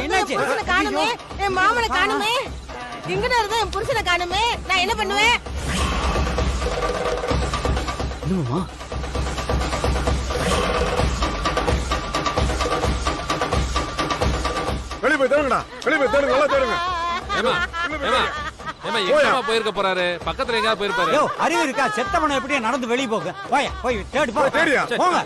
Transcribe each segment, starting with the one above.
என்னாச்சு? புருஷனை காணுமே, என் மாமனை காணுமே, எங்கடா இருந்தா என் புருஷனை காணுமே, நான் என்ன பண்ணுவேன்? என்னம்மா? வெளியே போய் தேடுங்கடா, வெளியே போய் தேடுங்க, நல்லா தேடுங்க. போயிருக்க போறாரு, பக்கத்துல எங்க போயிருப்பாரு. அறிவு இருக்கா? செத்தவன எப்படியே நடந்து வெளியே போக போய் தேடி போங்க.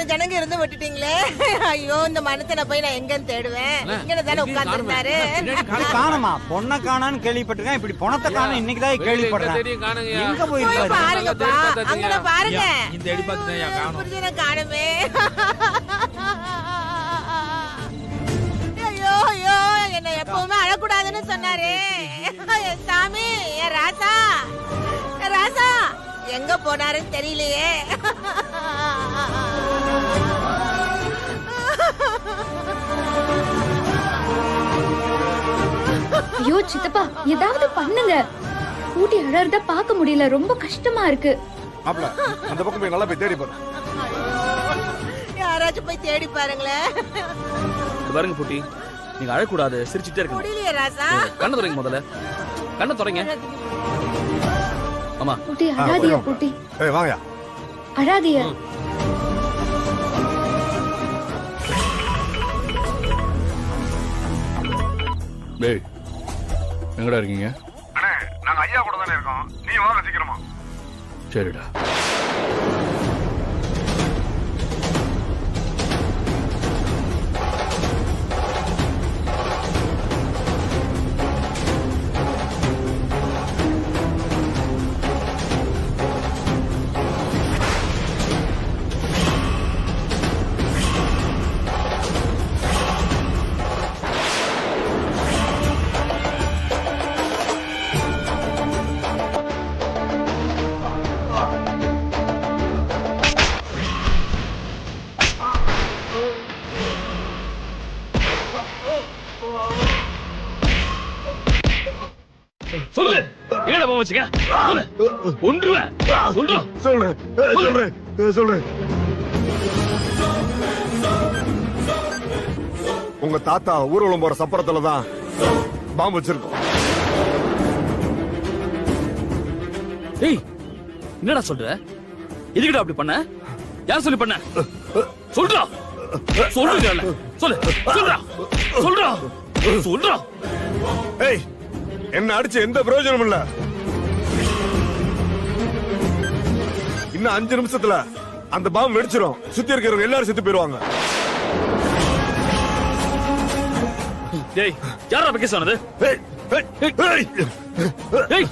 ஜனங்க இருந்து விட்டுட்டீங்களே. ஐயோ, இந்த மனுஷனை போய் நான் எங்கன்னு தேடுவேன்? இங்க தானே உட்கார்ந்து இருந்தாரு. காணமா? பொண்ணை காணான்னு கேள்விப்பட்டிருக்கேன். இப்படி பணத்தை காணும் இன்னைக்குதான் கேள்விப்படுறேன். எங்க போயிருக்காரு? பாருங்க பாருங்க. இந்த அடி பார்த்துதான் காணும். புருஷனை காணுமே. ஐயோ ஐயோ, என்ன எப்பவுமே அழக்கூடாதுன்னு சொன்னாரு சாமி. என் ராசா, ராசா எங்க போனாருன்னு தெரியலையே. ஐயோ சித்தப்பா, ஏதாவது பண்ணுங்க. ஊட்டி அழறத பார்க்க முடியல, ரொம்ப கஷ்டமா இருக்கு. அப்பல அந்த பக்கம் போய் நல்லா போய் தேடி பாரு. யாராச்சும் போய் தேடி பாருங்களேன். பாருங்க பூட்டி, நீங்க அழக்கூடாது, சிரிச்சுட்டே இருக்க முடியலையே ராசா. கண்ணை துறைங்க, முதல்ல கண்ணை துறைங்க. ஆமா பூட்டி அழாதியா. பூட்டி வாங்க, அழாதியா. டேய், எங்கடா இருக்கீங்க? அண்ணே, நாங்க ஐயா கூட தானே இருக்கோம். நீ வாங்க சீக்கிரமா. சரிடா. சொல்லு, ஏடா போக வச்சுக்க. ஒன்றுவேன் சொல்றேன். உங்க தாத்தா ஊர்வலம் போற சப்பரத்துலதான் பாம்பு வச்சிருக்கோம். ஏய், என்னடா சொல்ற? எதுக்குடா அப்படி பண்ண? யார் சொல்லி பண்ண? சொல்றா, சொல்றா, சொல்லு, சொல்றா, சொல்றா, சொல்றா. ஏய், என்ன அடிச்சு எந்த பிரயோஜனம் இல்ல. இன்னும் 5 நிமிஷத்துல அந்த பாம்பு வெடிச்சிரும். சுத்தி இருக்கிறவங்க எல்லாரும் செத்து போயிருவாங்க. டேய், யாரா பக்கி சொன்னது? ஏய், ஏய், ஏய்,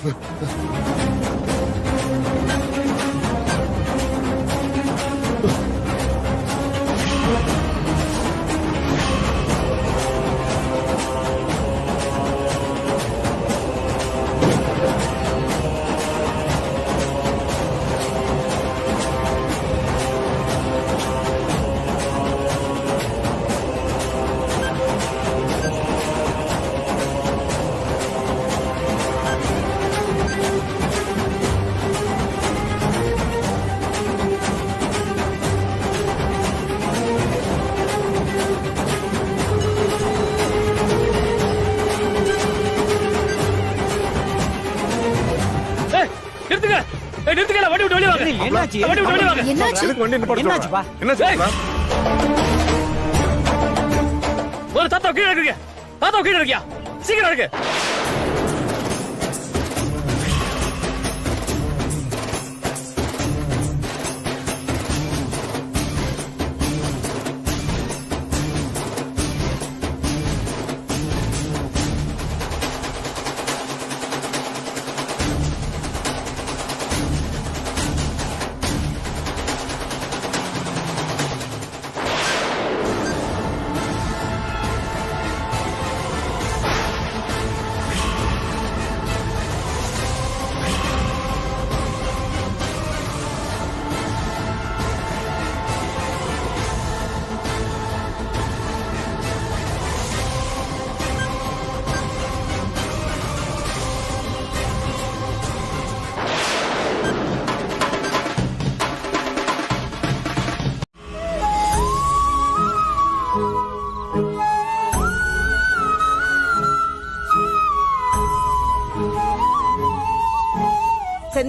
தாத்தா கீழே இருக்கியா? தாத்தா கீழே இருக்கியா? சீக்கிரம் இருக்கு.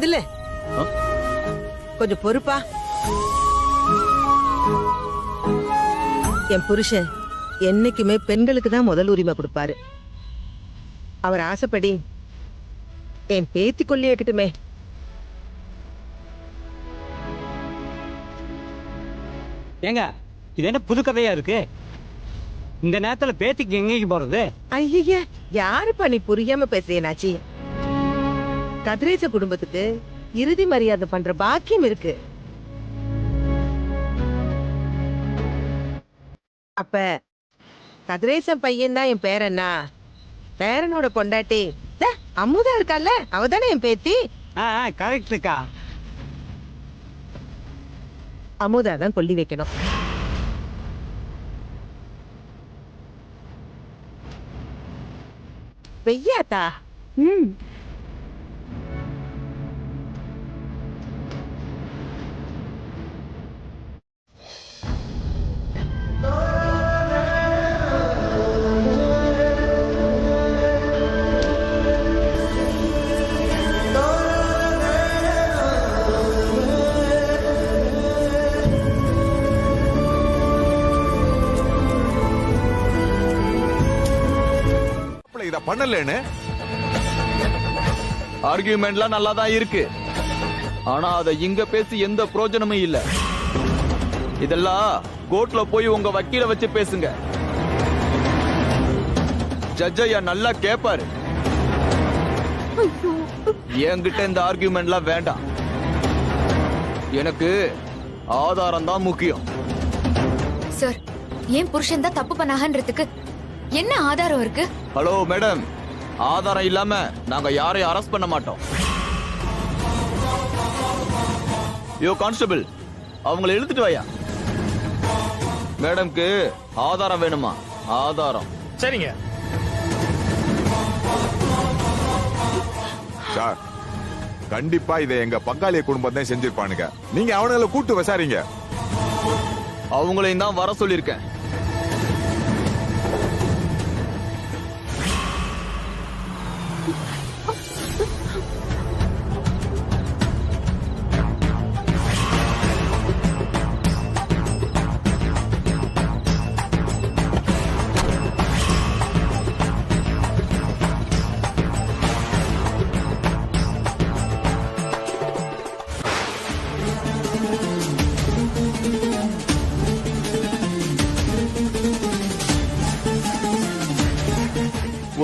செந்தில் கொஞ்சம் பொறுப்பா. என் புருஷன் என்னைக்குமே பெண்களுக்கு தான் முதல் உரிமை கொடுப்பாரு. அவர் ஆசைப்படி என் பேத்தி கொள்ளையட்டுமே. ஏங்க இது என்ன புது கதையா இருக்கு? இந்த நேரத்துல பேத்திக்கு எங்கேயும் போறது? ஐய, யாருப்பா நீ புரியாம பேசுறேனாச்சி? கதிரேச குடும்பத்துக்கு இறுதி மரியாதை பண்ற பாக்கியம் இருக்கு. அப்ப கதிரேசன் பையன் தான் என் பேரன்னா, பேரனோட பொண்டாட்டி அம்முதா இருக்கால, அவதானே என் பேத்தி. கரெக்டுக்கா. அமுதா தான் கொல்லி வைக்கணும். வெய்யாத்தா. இத பண்ணலன்னு ஆர்கியூமெண்ட்லாம் நல்லா தான் இருக்கு. ஆனா அதை இங்க பேசி எந்த பிரயோஜனமும் இல்ல. இதெல்லாம் கோர்ட்ல போய் உங்க வக்கீல வச்சு பேசுங்க. ஜட்ஜையா நல்லா கேப்பாரு. என்கிட்ட இந்த ஆர்கியூமெண்ட்லாம் வேண்டாம். எனக்கு ஆதாரம் தான் முக்கியம். சார், ஏன் புருஷன் தான் தப்பு பண்ணாங்கன்றதுக்கு என்ன ஆதாரம் இருக்கு? ஹலோ மேடம், ஆதாரம் இல்லாம நாங்க யாரையும் அரெஸ்ட் பண்ண மாட்டோம். யோ கான்ஸ்டபிள், அவங்களை இழுத்துட்டு வாயா. மேடம்க்கு ஆதாரம் வேணுமா? ஆதாரம். சரிங்க சார். கண்டிப்பா இதை எங்க பங்காளிய குடும்பம் தான் செஞ்சிருப்பானுங்க. நீங்க அவனுங்களை கூட்டு விசாரிங்க. அவங்களையும் தான் வர சொல்லியிருக்கேன்.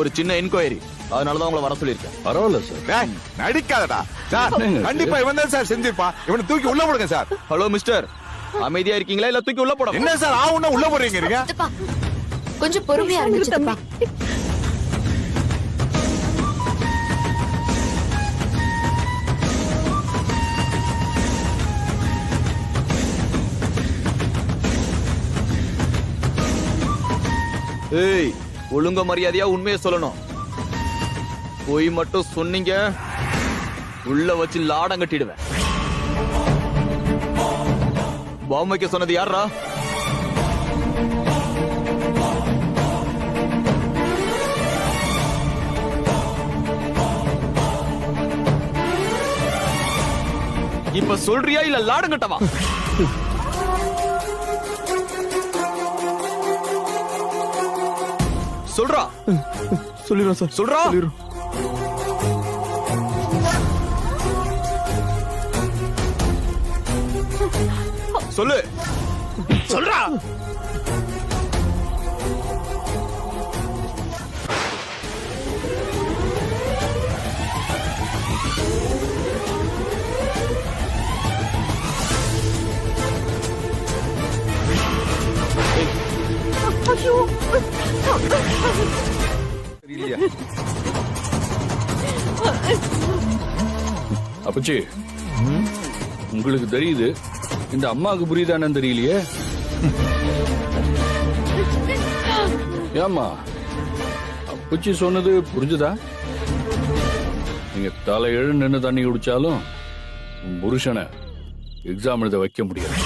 ஒரு சின்ன என்கொயரி, அதனாலதான் உங்களை வர சொல்லியிருக்கேன். பரவாயில்ல சார். நடிக்காதடா சார். கண்டிப்பா இவன் தான் சார் செஞ்சிருப்பா. இவனை தூக்கி உள்ள போடுங்க சார். ஹலோ மிஸ்டர், அமைதியா இருக்கீங்களா இல்ல தூக்கி உள்ள போட? என்ன சார் ஆவுன்னா உள்ள போடுறீங்க? கொஞ்சம் பொறுமையா இருந்துச்சுப்பா. ஏய், ஒழுங்க மரியாதையா உண்மையை சொல்லணும். போய் மட்டும் சொன்னீங்க உள்ள வச்சு லாடம் கட்டிடுவேன். பாம்பு வைக்க சொன்னது யாரா? இப்ப சொல்றியா இல்ல லாடம் கட்டவா? சொல்றா. சொல்லிடுறோம் சார். சொல்றா. சொல்லு. சொல்றா. அப்பச்சி, உங்களுக்கு தெரியுது, இந்த அம்மாவுக்கு புரியுதானு தெரியலையே. ஏமா அப்பச்சி சொன்னது புரிஞ்சுதா? நீங்க தலையெழு நின்று தண்ணி குடிச்சாலும் புருஷனை எக்ஸாம் எழுத வைக்க முடியாது.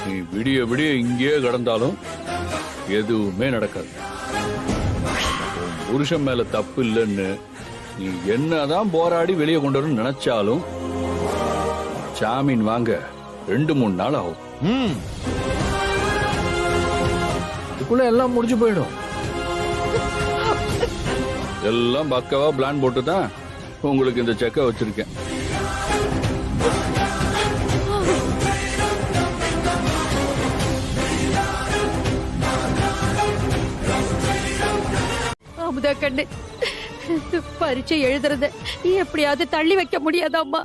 நீ விடிய விடிய இங்கேயே கடந்தாலும் எதுவுமே நடக்காது. புருஷன் மேல தப்பு இல்லைன்னு நீ என்னதான் போராடி வெளியே கொண்டு வரணும்னு நினைச்சாலும் ஜாமீன் வாங்க 2-3 நாள் ஆகும். இதுக்குள்ள எல்லாம் முடிஞ்சு போயிடும். எல்லாம் பக்கவா பிளான் போட்டு தான் உங்களுக்கு இந்த செக்கை வச்சிருக்கேன். அமுதா கண்ணு, பரீட்சை எழுதுறத எப்படியாவது தள்ளி வைக்க முடியாதாம்மா?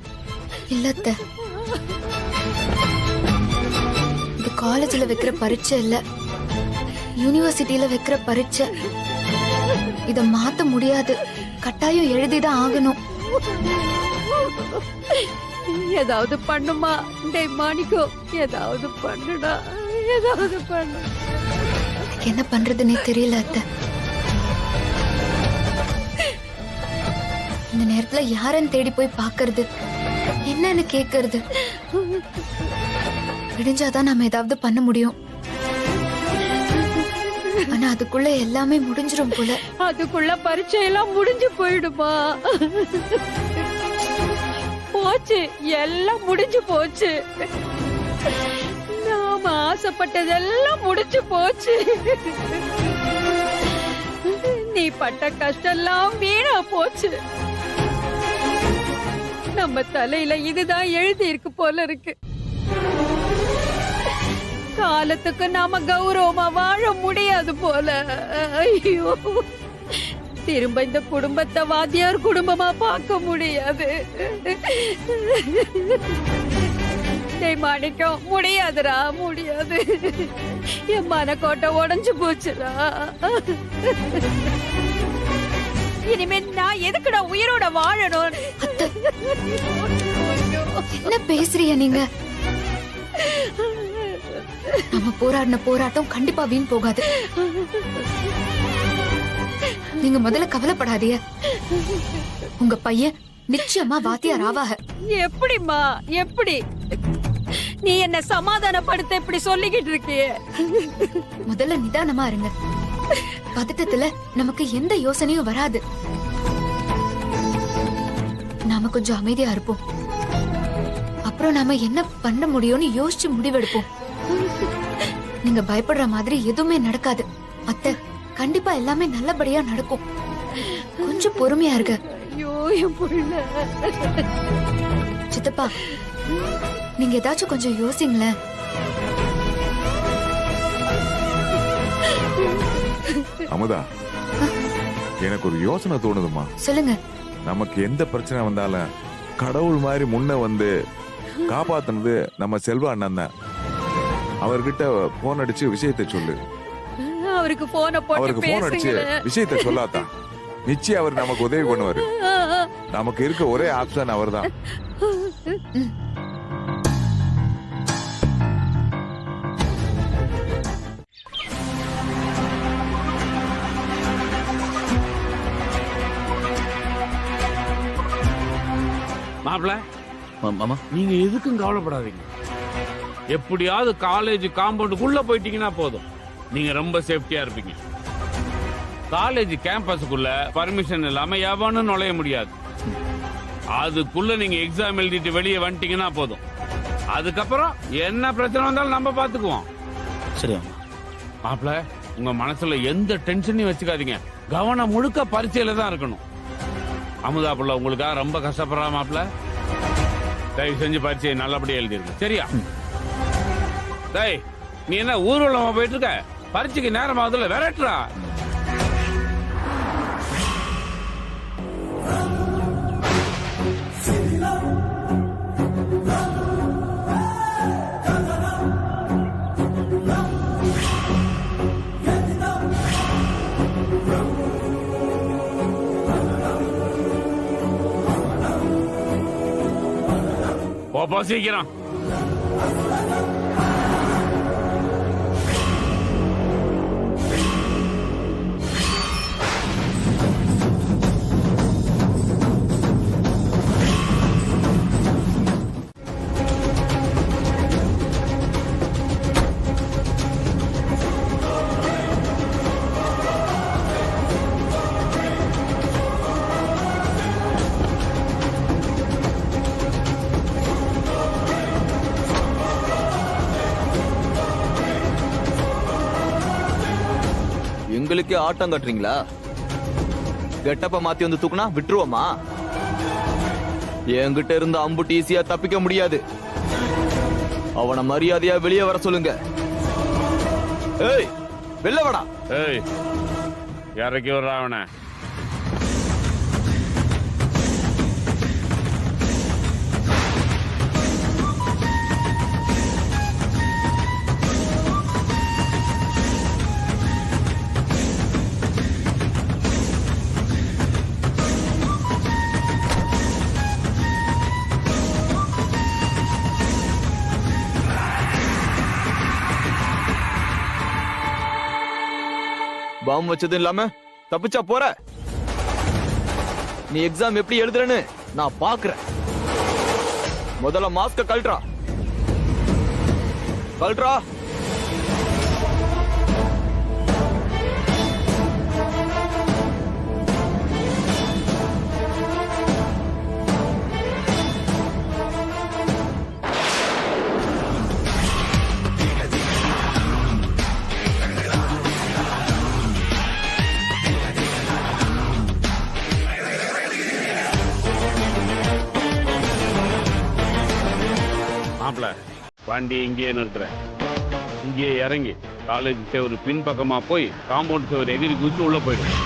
இல்லத்த, இது காலேஜ்ல வைக்கிற பரீட்சை இல்ல, யூனிவர்சிட்டியில வைக்கிற பரீட்சை. இத மாத்த முடியாது, கட்டாயம் எழுதிதான் ஆகணும். ஏதாவது பண்ணுமா? டேய் மாணிக்கோ, ஏதாவது பண்ணுடா, ஏதாவது பண்ணு. என்ன பண்றதுன்னே தெரியல அத்தை. இந்த நேரத்துல யாரன்னு தேடி போய் பாக்குறது, என்னன்னு கேக்குறது? விடிஞ்சாதான் நாம ஏதாவது பண்ண முடியும். ஆனா அதுக்குள்ள எல்லாமே முடிஞ்சிரும் போல. அதுக்குள்ள பரீட்சை எல்லாம் முடிஞ்சு போயிடுமா? போச்சு, எல்லாம் முடிஞ்சு போச்சு. நாம ஆசைப்பட்டதெல்லாம் முடிஞ்சு போச்சு. நீ பட்ட கஷ்டம் எல்லாம் வீணா போச்சு. நம்ம தலையில இதுதான் எழுதி இருக்கு போல இருக்கு. காலத்துக்கு நாம கௌரவமா வாழ முடியாது போல. ஐயோ, திரும்ப இந்த குடும்பத்தை வாத்தியார் குடும்பமா பார்க்க முடியாது. டேய் மாணிக்கம், முடியாதுடா, முடியாது. என் மனக்கோட்டை உடைஞ்சு போச்சுடா. இனிமே நான் எதுக்குடா உயிரோட வாழணும்? என்ன பேசுறீங்க நீங்க? நம்ம போராடின போராட்டம் கண்டிப்பா வீண் போகாது. நீங்க முதல்ல கவலைப்படாதீங்க. உங்க பையன் நிச்சயமா வாத்தியார் ஆவாக. எப்படிமா? எப்படி? நீ என்ன சமாதானப்படுத்த இப்படி சொல்லிக்கிட்டு இருக்கியே? முதல்ல நிதானமா இருங்க. பதட்டத்துல நமக்கு எந்த யோசனையும் வராது. நாம கொஞ்சம் அமைதியா இருப்போம். அப்புறம் நாம என்ன பண்ண முடியும்னு யோசிச்சு முடிவெடுப்போம். நீங்க பயப்படுற மாதிரி எதுவுமே நடக்காது அத்தை. கண்டிப்பா எல்லாமே நல்லபடியா நடக்கும். கொஞ்சம் பொறுமையா இருங்க. ஐயோ, என் புள்ள. சித்தப்பா, நீங்க ஏதாச்சும் கொஞ்சம் யோசிங்களேன். அமுதா, எனக்கு ஒரு யோசனை தோணுதுமா. சொல்லுங்க. நமக்கு எந்த பிரச்சனை வந்தாலும் கடவுள் மாதிரி முன்ன வந்து காப்பாத்துனது நம்ம செல்வா அண்ணன் தான். அவர்கிட்ட போன் அடிச்சு விஷயத்தை சொல்லு. அவருக்கு போன் அடிச்சு விஷயத்தை சொல்லாதான் நிச்சயம் அவர் நமக்கு உதவி பண்ணுவாரு. நமக்கு இருக்க ஒரே ஆப்ஷன் அவர்தான். மாப்ள, மாமா, நீங்க எதுக்கும் கவலைப்படாதீங்க. எப்படியாவது காலேஜ் காம்பவுண்டுக்குள்ள போயிட்டீங்கன்னா போதும், நீங்க ரொம்ப சேஃப்டியா இருப்பீங்க. காலேஜ் கேம்பஸுக்குள்ள பர்மிஷன் இல்லாம எவனும் நுழைய முடியாது. அதுக்குள்ள நீங்க எக்ஸாம் எழுதிட்டு வெளியே வந்துட்டீங்கன்னா போதும். அதுக்கப்புறம் என்ன பிரச்சனை வந்தாலும் நம்ம பாத்துக்குவோம். சரியா மாப்ள, உங்க மனசுல எந்த டென்ஷனையும் வச்சுக்காதீங்க. கவனம் முழுக்க பரீட்சையில தான் இருக்கணும். அமுதா புள்ள உங்களுக்காக ரொம்ப கஷ்டப்படுறா மாப்ள. தயவு செஞ்சு பரீட்சையை நல்லபடியா எழுதிருக்கு, சரியா? டேய், நீ என்ன ஊர்வலமா போயிட்டு இருக்க? பரீட்சைக்கு நேரம் ஆகுதுல, விரட்டுறா. போ சீக்கிரம். எங்களுக்கே ஆட்டம் கட்டுறீங்களா? கெட்டப்ப மாத்தி வந்து தூக்குனா விட்டுருவோமா? என்கிட்ட இருந்து அம்புட்டு ஈஸியா தப்பிக்க முடியாது. அவனை மரியாதையா வெளியே வர சொல்லுங்க. ஏய், வெளில வாடா. ஏய், இறக்கி விடுறா அவனை. பாம் வச்சது இல்லாம தப்பிச்சா போற? நீ எக்ஸாம் எப்படி எழுதுறன்னு நான் பாக்குறேன். முதல்ல மாஸ்க கழட்றா. கழட்றா. மாப்பிள, வண்டி இங்கேயே நிறுத்துறேன். இங்கேயே இறங்கி காலேஜ் சேவர் பின் பக்கமா போய் காம்பவுண்ட் சேவர் எகிரி குதிச்சு உள்ள போயிடும்.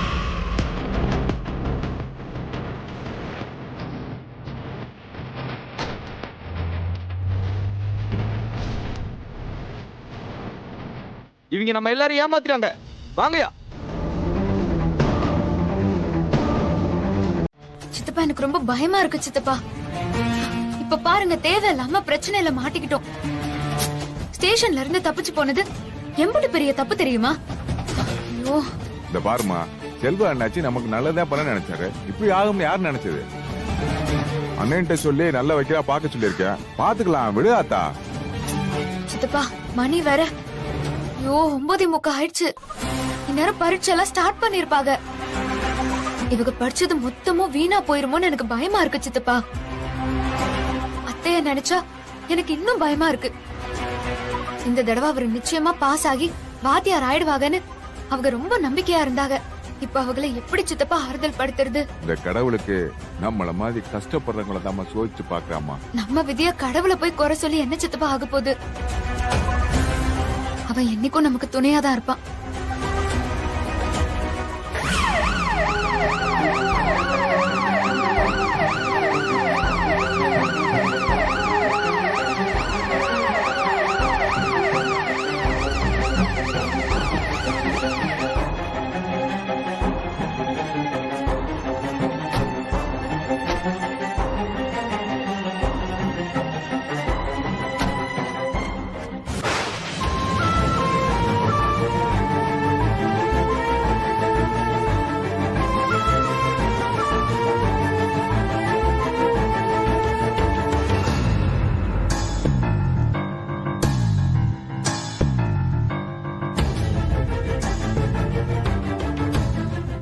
இவங்க நம்ம எல்லாரும் ஏமாத்திட்டாங்க. வாங்கயா. சித்தப்பா எனக்கு ரொம்ப பயமா இருக்கு சித்தப்பா. இப்ப பாருங்க, தேவையில்லாம பிரச்சனையில மாட்டிக்கிட்டோம். ஸ்டேஷன்ல இருந்து தப்பிச்சு போனது எம்பட்டு பெரிய தப்பு தெரியுமா? ஐயோ, இந்த பாருமா, செல்வா அண்ணாச்சி நமக்கு நல்லதா பண்ண நினைச்சாரு. இப்படி ஆகும்னு யார் நினைச்சது? அண்ணன்ட்ட சொல்லி நல்ல வைக்கிறா பாக்க சொல்லிருக்கேன். பாத்துக்கலாம், விடு ஆத்தா. சித்தப்பா மணி வேற. ஐயோ, 9:45 ஆயிடுச்சு. இந்நேரம் பரீட்சை எல்லாம் ஸ்டார்ட் பண்ணிருப்பாங்க. இவங்க படிச்சது மொத்தமும் வீணா போயிருமோன்னு எனக்கு பயமா இருக்கு சித்தப்பா. அத்தைய நினைச்சா எனக்கு இன்னும் பயமா இருக்கு. இந்த தடவை அவர் நிச்சயமா பாஸ் ஆகி வாத்தியார் ஆயிடுவாங்கன்னு அவங்க ரொம்ப நம்பிக்கையா இருந்தாங்க. இப்ப அவங்களை எப்படி சித்தப்பா ஆறுதல் படுத்துறது? இந்த கடவுளுக்கு நம்மள மாதிரி கஷ்டப்படுறவங்கள தான் சோதிச்சு பாக்குறாமா. நம்ம விதியா கடவுளை போய் குறை சொல்லி என்ன சித்தப்பா ஆக போகுது? அவன் என்னைக்கும் நமக்கு துணையாதான் இருப்பான்.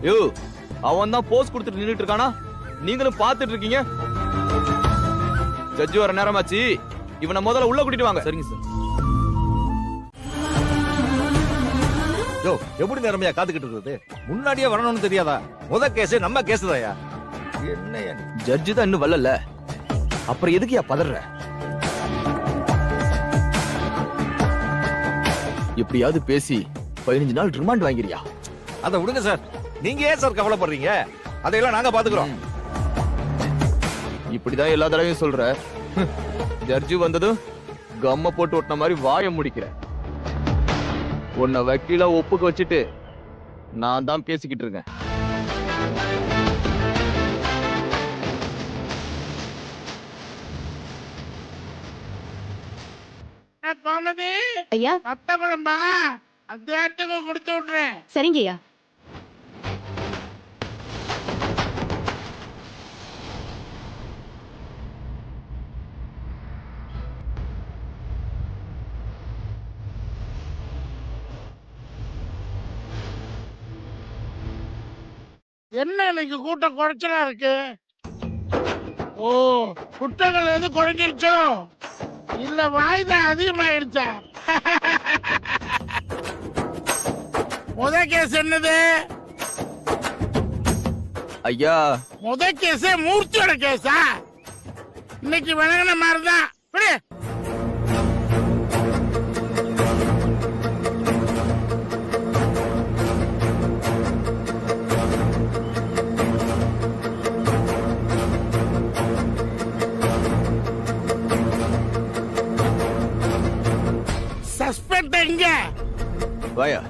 யோ, அவன் தான் போஸ் கொடுத்துட்டு நின்னுட்டு இருக்கானா? நீங்களும் பாத்துட்டு இருக்கீங்க. ஜட்ஜி வர நேரமாச்சு. இவனை முதல்ல உள்ள கூட்டிட்டு வாங்க. சரிங்க சார். யோ, எப்படி நேரமையா காத்துக்கிட்டு இருக்குது? முன்னாடியே வரணும்னு தெரியாதா? முத கேஸ் நம்ம கேஸ் தாயா. என்னையா ஜட்ஜி தான் இன்னும் வரல. அப்புறம் எதுக்குயா பதற? எப்படியாவது பேசி 15 நாள் ரிமாண்ட் வாங்கிறியா? அதை விடுங்க சார். நீங்க ஏன் சார் கவலைப்படுறீங்க? அதையெல்லாம் நாங்க பாத்துக்கிறோம். இப்படிதான் எல்லா தடவையும் சொல்ற. ஜட்ஜி வந்ததும் கம்ம போட்டு ஒட்டின மாதிரி வாய முடிக்கிற. உன்னை வக்கீலா ஒப்புக்க வச்சுட்டு நான் தான் பேசிக்கிட்டு இருக்கேன். ஐயா, சரிங்கய்யா. என்ன இன்னைக்கு கூட்டம் குறைச்சலா இருக்கு? ஓ, குற்றங்கள் எது குறைஞ்சிருச்சோ இல்ல வாய்தா அதிகமாயிடுச்சா? முத கேஸ் என்னது? ஐயா முத கேஸ் மூர்த்தியோட கேஸா? இன்னைக்கு விலகின மாதிரிதான். விடு. சஸ்பெக்ட் எங்க? வாயா.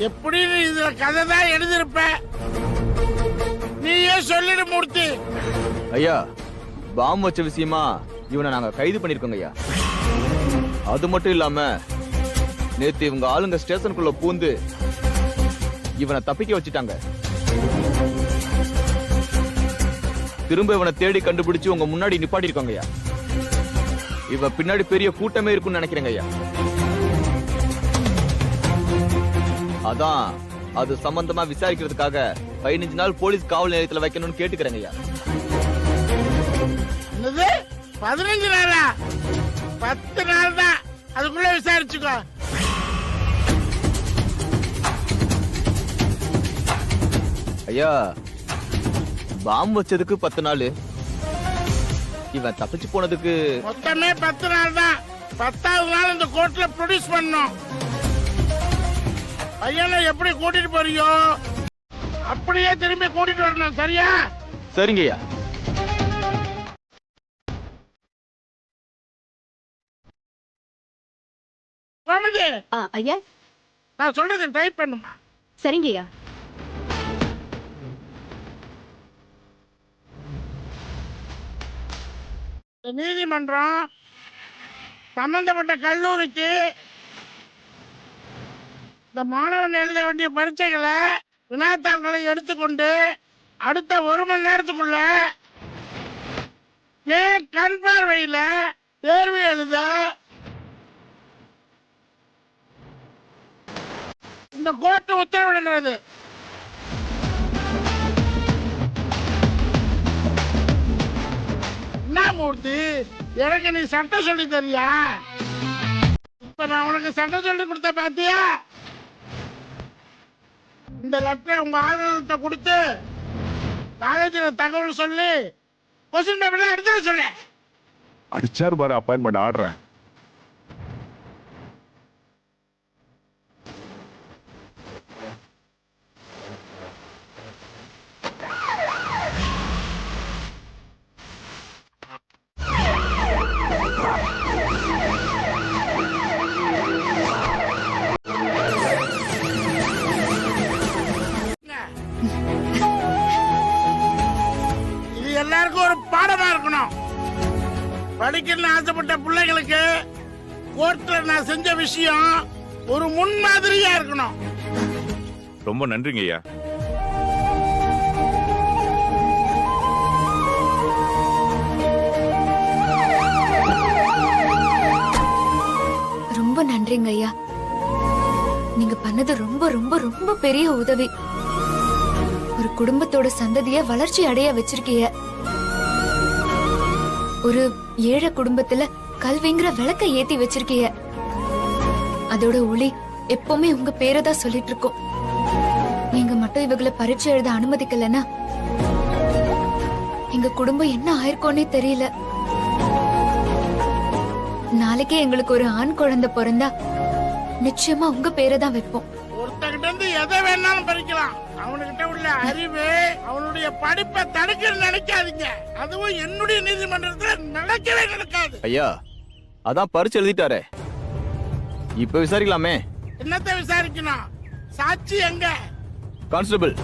எப்படி நீ இதுல கதை தான் எழுதிருப்ப? நீயே சொல்லிடு மூர்த்தி. ஐயா பாம் வச்ச விஷயமா இவனை நாங்க கைது பண்ணிருக்கோங்க ஐயா. அது மட்டும் இல்லாம நேத்து இவங்க ஆளுங்க ஸ்டேஷனுக்குள்ள பூந்து இவனை தப்பிக்க வச்சுட்டாங்க. திரும்ப இவனை தேடி கண்டுபிடிச்சு உங்க முன்னாடி நிப்பாட்டி இருக்காங்க ஐயா. இவன் பின்னாடி பெரிய கூட்டமே இருக்கும்னு நினைக்கிறேங்க ஐயா. அதான் அது சம்பந்தமா விசாரிக்கிறதுக்காக 15 நாள் போலீஸ் காவல் நிலையத்துல வைக்கணும்னு கேட்டுக்கிறேங்க ஐயா. 15 நாளா? 10 நாள் தான், அதுக்குள்ள விசாரிச்சுக்கோ. ஐயா பாம் வச்சதுக்கு 10 நாள், இவன் தப்பிச்சு போனதுக்கு மொத்தமே 10 நாள் தான். 10வது நாள் இந்த கோர்ட்ல ப்ரொடியூஸ் பண்ணணும். பையனை எப்படி கூட்டிட்டு போறியோ அப்படியே திரும்பி கூட்டிட்டு வரணும். சரியா? சரிங்க ஐயா. ஐயா நான் சொல்றது டைப் பண்ணுமா? சரிங்க ஐயா. நீதிமன்றம் சம்பந்தப்பட்ட கல்லூரிக்கு இந்த மாணவன் எழுத வேண்டிய பரீட்சைகளை வினாத்தாள்களை எடுத்துக்கொண்டு அடுத்த 1 மணி நேரத்துக்குள்ள ஏன் கண் பார்வையில தேர்வு எழுத இந்த கோர்ட்டு உத்தரவிடுகிறது. என்ன மூர்த்தி, எனக்கு நீ சட்டம் சொல்லி தரியா? இப்ப நான் உனக்கு சட்டம் சொல்லி கொடுத்த பாத்தியா? இந்த லெட்டரை உங்க ஆதரவத்தை கொடுத்து காலேஜில் தகவல் சொல்லி கொஸ்டின் பேப்பர்ல எடுத்து சொல்லு. அடிச்சாரு பாரு, அப்பாயின்மெண்ட் ஆடுறேன். இது எல்லாருக்கும் ஒரு பாடமா இருக்கணும். படிக்கணும்னு ஆசைப்பட்ட பிள்ளைகளுக்கு கோர்ட்ல நான் செஞ்ச விஷயம் ஒரு முன்மாதிரியா இருக்கணும். ரொம்ப நன்றிங்க ஐயா. ரொம்ப நன்றிங்க ஐயா. நீங்க பண்ணது ரொம்ப ரொம்ப ரொம்ப பெரிய உதவி. ஒரு குடும்பத்தோட சந்ததிய வளர்ச்சி அடைய வச்சிருக்கீங்க. ஒரு ஏழை குடும்பத்துல கல்விங்கிற விளக்க ஏத்தி வச்சிருக்கீங்க. அதோட ஒளி எப்பவுமே உங்க பேரை தான் சொல்லிட்டு இருக்கோம். நீங்க மட்டும் இவங்களை பரீட்சை எழுத அனுமதிக்கலன்னா எங்க குடும்பம் என்ன ஆயிருக்கோன்னே தெரியல. நாளைக்கே எங்களுக்கு ஒரு ஆண் குழந்தை பிறந்தா நிச்சயமா உங்க பேரை தான் வைப்போம். ஒருத்தகிட்ட இருந்து எதை வேணாலும் பறிக்கலாம். அவனுக்கிட்ட உள்ள அறிவு, அவனுடைய படிப்பை தடுக்க நினைக்காதீங்க. அதுவும் என்னுடைய நீதிமன்றத்தில் நடக்கவே நடக்காது. ஐயா அதான் பரிச்சு எழுதிட்டாரே, இப்ப விசாரிக்கலாமே. என்னத்தை விசாரிக்கணும்? சாட்சி எங்க? கான்ஸ்டபிள்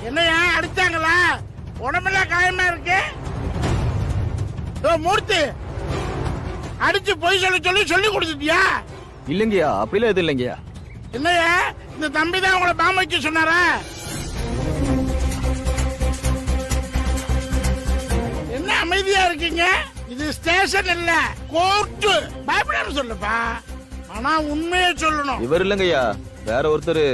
என்னையா அடிச்சாங்களா? உடம்பெல்லாம் காயமா இருக்கு. மூர்த்தி அடிச்சு பொய் சொல்லி கொடுத்துட்டியா? இல்லங்கய்யா, அப்படிலாம் எதுவும் இல்லங்கய்யா. இல்லையா, இந்த தம்பி தான் உங்களை பாம்பு வைக்க சொன்னாரா? என்ன அமைதியா இருக்கீங்க? இது ஸ்டேஷன் இல்ல, கோர்ட். பயப்படாம சொல்லுப்பா. ஆனா உண்மையை சொல்லணும். இவர் இல்லைங்கய்யா, வேற ஒருத்தர்.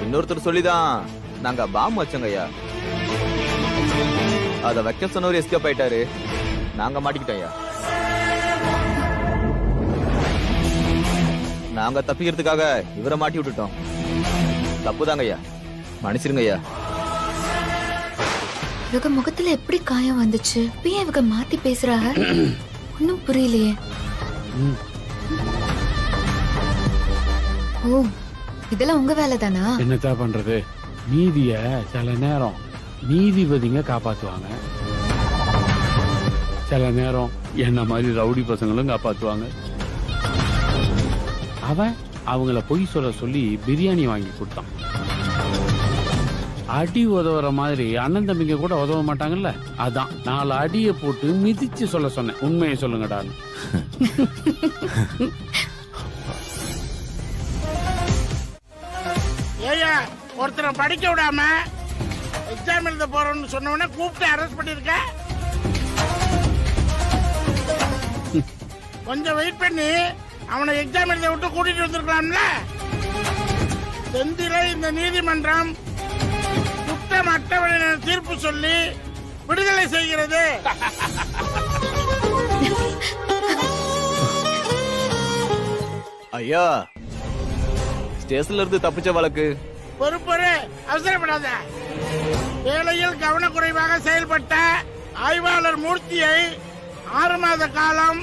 இன்னொருத்தர் சொல்லிதான் நாங்க பாம்பு வச்சோங்கய்யா. அத வைக்க சொன்னவர் எஸ்கேப் ஆயிட்டாரு, நாங்க மாட்டிக்கிட்டோம் ஐயா. நாங்க தப்பிக்கிறதுக்காக இவரை மாட்டி விட்டுட்டோம். தப்புதாங்க ஐயா, மன்னிச்சிருங்க ஐயா. இவங்க முகத்துல எப்படி காயம் வந்துச்சு? ஏன் இவங்க மாத்தி பேசுறாங்க? ஒன்னும் புரியலையே. ஓ, இதெல்லாம் உங்க வேலை தானா? என்னத்தான் பண்றது, நீதிய சில நேரம் நீதிபதிங்க காப்பாத்துவாங்க, சில நேரம் என்ன மாதிரி ரவுடி பசங்களும் காப்பாத்துவாங்க. அவன் அவங்கள பொய் சொல்ல சொல்லி பிரியாணி வாங்கி கொடுத்தான். அடி உதவுற மாதிரி அண்ணன் தம்பிங்க கூட உதவ மாட்டாங்கல்ல, அதான் 4 அடியை போட்டு மிதிச்சு சொல்ல சொன்னேன். உண்மையை சொல்லுங்கடா. ஏயா, ஒருத்தரை படிக்க விடாம எக்ஸாம் எழுத போறோம்னு சொன்ன உடனே கூப்பிட்டு அரெஸ்ட் பண்ணிருக்க. கொஞ்சம் வெயிட் பண்ணி அவனை எக்ஸாம் எழுத விட்டு கூட்டிட்டு வந்திருக்கலாம்ல. செந்திலை இந்த நீதிமன்றம் குற்றம் அட்டவணையினர் தீர்ப்பு சொல்லி விடுதலை செய்கிறது. ஐயா, ஸ்டேஷன்ல இருந்து தப்பிச்ச வழக்கு. பொறுப்பொரு, அவசரப்படாத. வேலையில் கவனக்குறைவாக செயல்பட்ட ஆய்வாளர் மூர்த்தியை 6 மாத காலம்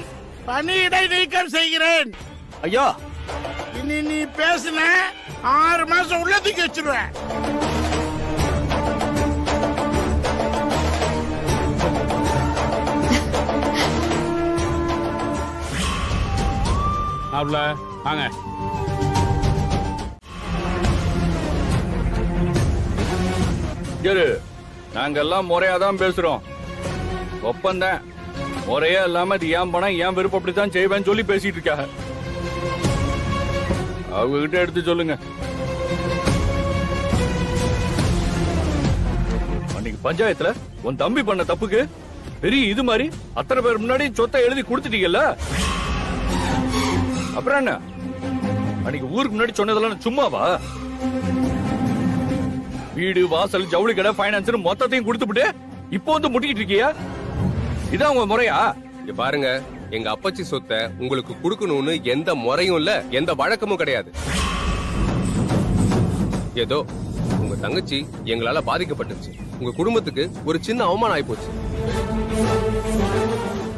பணியிடை நீக்கம் செய்கிறேன். ஐயா, இனி நீ பேசின 6 மாசம் உள்ள தூக்கி வச்சிருவேன். அவ்வளோ வாங்க. நாங்க எல்லாம் முறையாதான் பேசுறோம். ஒப்பந்தம் முறையா இல்லாம இது ஏன் பணம் ஏன் விருப்பம் அப்படித்தான் செய்வேன்னு சொல்லி பேசிட்டு இருக்காங்க. அவங்க கிட்ட எடுத்து சொல்லுங்க. அன்னைக்கு பஞ்சாயத்துல உன் தம்பி பண்ண தப்புக்கு பெரிய இது மாதிரி அத்தனை பேர் முன்னாடி சொத்தை எழுதி கொடுத்துட்டீங்கல்ல, அப்புறம் என்ன அன்னைக்கு ஊருக்கு முன்னாடி சொன்னதெல்லாம் சும்மாவா? வீடு வாசல் ஜவுளி கடை பைனான்ஸ் மொத்தத்தையும் கொடுத்துட்டு இப்போ வந்து முட்டிக்கிட்டு இருக்கியா? இதான் உங்க முறையா? பாருங்க, எங்க அப்பச்சி சொத்தை உங்களுக்கு கொடுக்கணும்னு எந்த முறையும் இல்ல, எந்த வழக்கமும் கிடையாது. ஏதோ உங்க தங்கச்சி எங்களால பாதிக்கப்பட்டுச்சு, உங்க குடும்பத்துக்கு ஒரு சின்ன அவமானம் ஆயிப்போச்சு.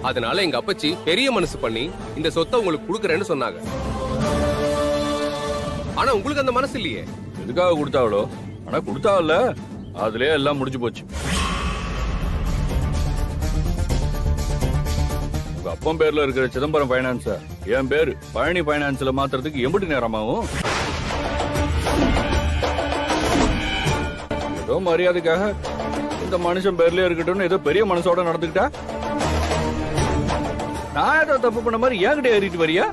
அதனால எங்க அப்பச்சி பெரிய மனசு பண்ணி இந்த சொத்தை உங்களுக்கு கொடுக்கறேன்னு சொன்னாங்க. ஆனா உங்களுக்கு அந்த மனசு இல்லையே. எதுக்காக கொடுத்தாவளோ? ஆனா கொடுத்தாவல்ல, அதுலயே எல்லாம் முடிஞ்சு போச்சு. உங்க அப்பன் பேர்ல இருக்கிற சிதம்பரம் பைனான்ஸ என் பேரு பழனி பைனான்ஸ்ல மாத்துறதுக்கு எம்பிட்டு நேரமாகும்? ஏதோ மரியாதைக்காக இந்த மனுஷன் பேர்லயே இருக்கட்டும் ஏதோ பெரிய மனசோட நடந்துக்கிட்டா, நான் ஏதோ தப்பு பண்ண மாதிரி ஏன்கிட்ட ஏறிட்டு வரியா?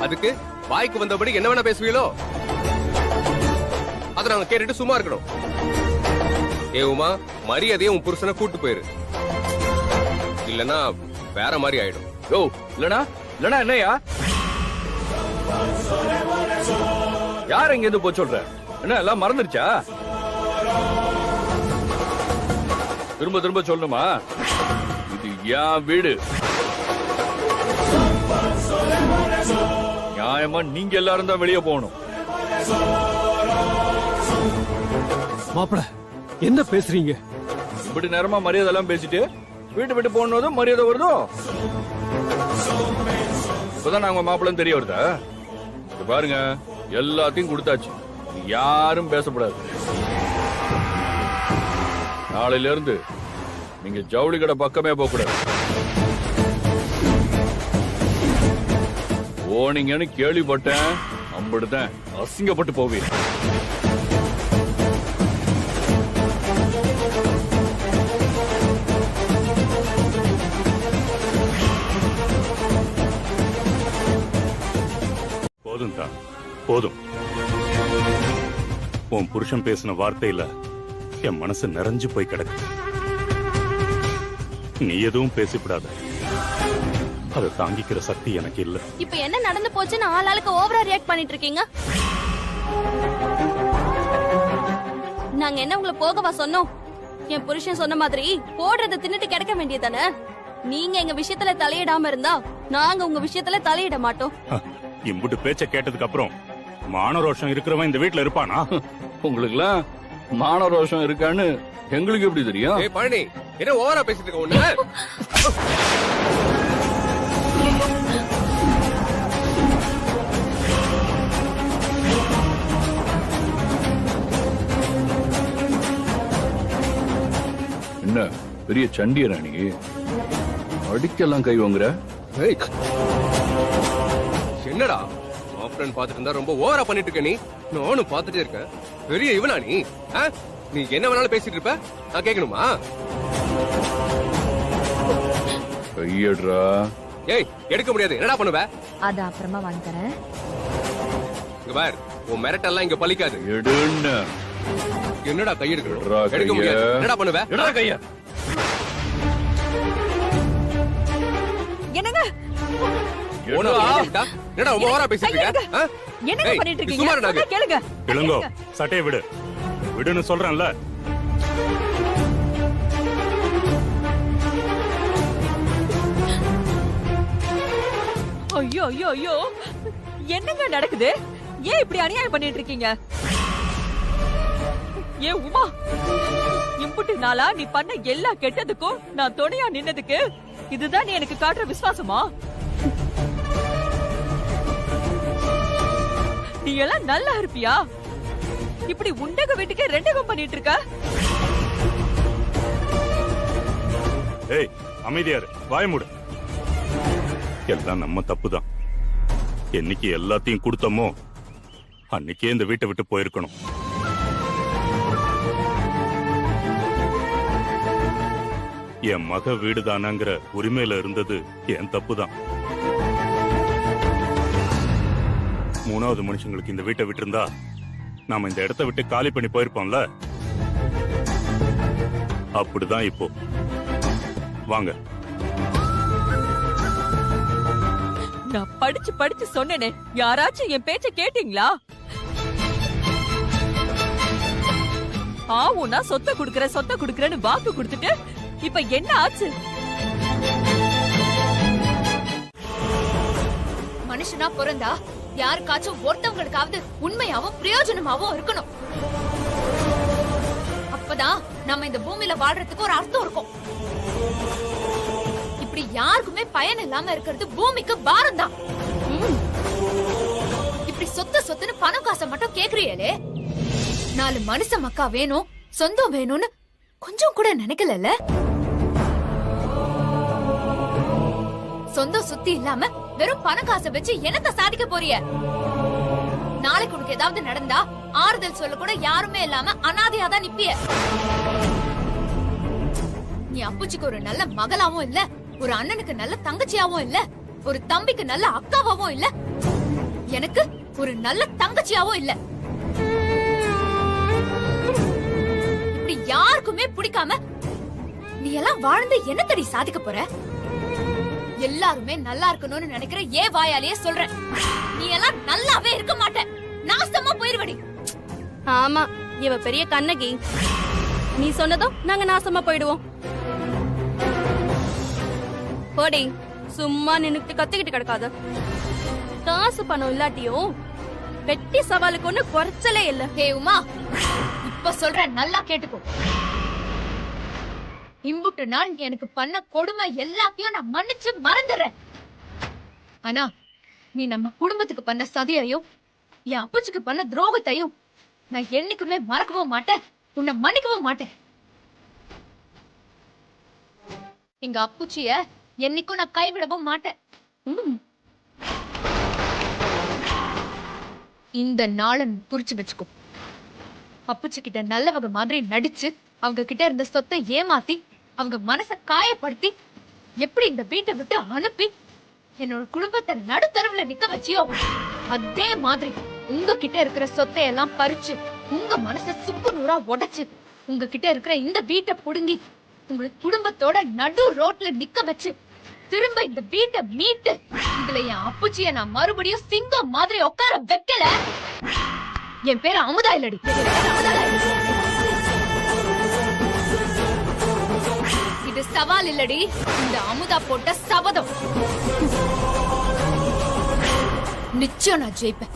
அதுக்கு வாய்க்கு வந்தபடி என்ன வேணா பேசுவீங்களோ? அதை நாங்க கேட்டுட்டு சும்மா இருக்கணும். ஏ உமா, மரியாதையை உன் புருஷனை கூட்டு போயிரு, இல்லனா வேற மாதிரி ஆயிடும். யோ, இல்லனா என்னையா யார் எங்க இருந்து போய் சொல்ற? என்ன எல்லாம் மறந்துருச்சா? திரும்ப திரும்ப சொல்லணுமா? இது என் வீடு. நியாயமா நீங்க எல்லாரும் தான் வெளியே போகணும். மாப்பிள, என்ன பேசுறீங்க? இப்படி நேரமா மரியாதை எல்லாம் பேசிட்டு வீட்டு விட்டு போனதும் மரியாதை வருதோ? இப்பதான் நாங்க மாப்பிள்ளன்னு தெரிய வருதா? பாருங்க, எல்லாத்தையும் கொடுத்தாச்சு, யாரும் பேசப்படாது. நாளையில இருந்து நீங்க ஜவுளி கடை பக்கமே போக கூடாது. போனீங்கன்னு கேள்விப்பட்டேன், அப்படித்தான் அசிங்கப்பட்டு போவீங்க. போதும் தான், போதும். உன் புருஷன் பேசின வார்த்தையில என் மனசு நிறைஞ்சு போய் கிடக்கு. நீ எதுவும் பேசிவிடாத. அதை தாங்கிக்கிற சக்தி எனக்கு இல்ல. இப்ப என்ன நடந்து போச்சுன்னு ஆளாளுக்கு ஓவரா ரியாக்ட் பண்ணிட்டு இருக்கீங்க. நாங்க என்ன உங்களை போகவா சொன்னோம்? என் புருஷன் சொன்ன மாதிரி போடுறத தின்னுட்டு கிடக்க வேண்டியதானே. நீங்க எங்க விஷயத்துல தலையிடாம இருந்தா நாங்க உங்க விஷயத்துல தலையிட மாட்டோம். இம்புட்டு பேச்ச கேட்டதுக்கு அப்புறம் மானரோஷம் இருக்கிறவன் இந்த வீட்டுல இருப்பானா? உங்களுக்குலாம் மானரோஷம் இருக்கான்னு எங்களுக்கு எப்படி தெரியும்? ஏய் பழனி, என்ன ஓவரா பேசிட்டு இருக்க ஒண்ணு? என்ன பெரிய சண்டியரா நீ? அடிக்கெல்லாம் கை வாங்குற? என்னடா ஆப்ரன் பாத்துட்டு இருந்தா ரொம்ப ஓவரா பண்ணிட்டு இருக்க நீ. நானும் பாத்துட்டே இருக்கேன். பெரிய இவனா நீ? நீ என்ன வேணாலும் பேசிட்டு இருப்ப, நான் கேட்கணுமா? கையடுறா. ஏய் எடுக்க முடியாது, என்னடா பண்ணுவ? அத அப்புறமா வாங்கி தரேன். இங்க பார், உன் மிரட்டெல்லாம் இங்க பலிக்காது. எடுன்னு. என்னடா கை எடுக்கணும்? எடுக்க முடியாது, என்னடா பண்ணுவ? எடுடா கைய. என்னங்க? என்னடா ரொம்ப ஓவரா பேசிட்டு இருக்க? என்னங்க பண்ணிட்டு இருக்கீங்க? கேளுங்க. இளங்கோ, சட்டையை விடு. விடுன்னு சொல்றேன்ல. ஐயோ ஐயோ ஐயோ, என்னங்க நடக்குது? ஏன் இப்படி அநியாயம் பண்ணிட்டு இருக்கீங்க? ஏ உமா, இம்புட்டு நாளா நீ பண்ண எல்லா கெட்டதுக்கும் நான் துணையா நின்னதுக்கு இதுதான் நீ எனக்கு காட்டுற விசுவாசமா? நீ எல்லாம் நல்லா இருப்பியா? இப்படி உண்டக வீட்டுக்கே ரெண்டகம் பண்ணிட்டு இருக்க. ஏய் அமைதியாரு, வாய மூடு. எல்லாம் நம்ம தப்புதான். என்னைக்கு எல்லாத்தையும் கொடுத்தோமோ அன்னைக்கே இந்த வீட்டை விட்டு போயிருக்கணும். என் மக வீடுதானாங்கிற உரிமையில இருந்தது என் தப்புதான். மூணாவது மனுஷங்களுக்கு இந்த வீட்டை விட்டு இருந்தா நாம இந்த இடத்தை விட்டு காலி பண்ணி போயிருப்போம்ல. அப்படிதான் இப்போ. வாங்க. நான் படிச்சு படிச்சு சொன்னேனே, யாராச்சும் என் பேச்ச கேட்டீங்களா? ஆவுனா சொத்த குடுக்கறேன்னு வாக்கு கொடுத்துட்டு இப்ப என்ன ஆச்சு? மனுஷனா பிறந்தா யாருக்காச்சும் ஒருத்தவங்களுக்காவது உண்மையாவும் பிரயோஜனமாவும் இருக்கணும். அப்பதான் நம்ம இந்த பூமியில வாழ்றதுக்கு ஒரு அர்த்தம் இருக்கும். இப்படி யாருக்குமே பயன் இல்லாம இருக்கிறது பூமிக்கு பாரம் தான். இப்படி சொத்துன்னு பணம் காசை மட்டும் கேக்குறீங்களே, 4 மனுஷ மக்கா வேணும், சொந்தம் வேணும்னு கொஞ்சம் கூட நினைக்கல. சொந்தம் சுத்தி இல்லாம வெறும் பண காசை வச்சு என்னத்த சாதிக்க போறிய? நாளைக்கு உனக்கு ஏதாவது நடந்தா ஆறுதல் சொல்ல கூட யாருமே இல்லாம அனாதையா தான் நிப்பிய. நீ அப்புச்சிக்கு ஒரு நல்ல மகளாவும் இல்ல, ஒரு அண்ணனுக்கு நல்ல தங்கச்சியாவும் இல்ல, ஒரு தம்பிக்கு நல்ல அக்காவாவும் இல்ல, எனக்கு ஒரு நல்ல தங்கச்சியாவும் இல்ல. இப்படி யாருக்குமே பிடிக்காம நீ எல்லாம் வாழ்ந்து என்ன தடி சாதிக்க போற? எல்லாருமே நல்லா இருக்கணும்னு நினைக்கிற ஏன் வாயாலேயே சொல்றேன், நீ எல்லாம் நல்லாவே இருக்க மாட்ட, நாசமா போயிருவடி. ஆமா, இவ பெரிய கண்ணகி. நீ சொன்னதும் நாங்க நாசமா போயிடுவோம். போடி, சும்மா நின்னுட்டு கத்திக்கிட்டு கிடக்காத. காசு பணம் இல்லாட்டியும் வெட்டி சவாலுக்கு ஒண்ணு குறைச்சலே இல்ல. ஹே உமா, இப்ப சொல்றேன், நல்லா கேட்டுக்கோ. இம்புட்டு நாள் எனக்கு பண்ண கொடுமை எல்லாத்தையும் நான் மன்னிச்சு மறந்துடுறேன். ஆனா நீ நம்ம குடும்பத்துக்கு பண்ண சதியையும் என் அப்பச்சிக்கு பண்ண துரோகத்தையும் நான் என்னைக்குமே மறக்கவும் மாட்டேன், உன்னை மன்னிக்கவும் மாட்டேன். எங்க அப்புச்சிய என்னைக்கும் நான் கைவிடவும் மாட்டேன். இந்த நாளை புரிச்சு வச்சுக்கோ. அப்புச்சி கிட்ட நல்லவங்க மாதிரி நடிச்சு அவங்க கிட்ட இருந்த சொத்தை ஏமாத்தி அவங்க மனச காயப்படுத்தி எப்படி இந்த வீட்டை விட்டு அனுப்பி என்னோட குடும்பத்தை நடுத்தரவுல நிக்க வச்சியோ, அதே மாதிரி உங்ககிட்ட இருக்கிற சொத்தை எல்லாம் பறிச்சு உங்க மனச சுக்கு நூறா உடைச்சு உங்ககிட்ட இருக்கிற இந்த வீட்டை புடுங்கி உங்களை குடும்பத்தோட நடு ரோட்ல நிக்க வச்சு திரும்ப இந்த வீட்டை மீட்டு இதுல என் அப்புச்சிய நான் மறுபடியும் சிங்கம் மாதிரி உட்கார வைக்கல. என் பேரு அமுதா இல்லடி. இது சவால் இல்லடி, இந்த அமுதா போட்ட சபதம். நிச்சயம் நான் ஜெயிப்பேன்.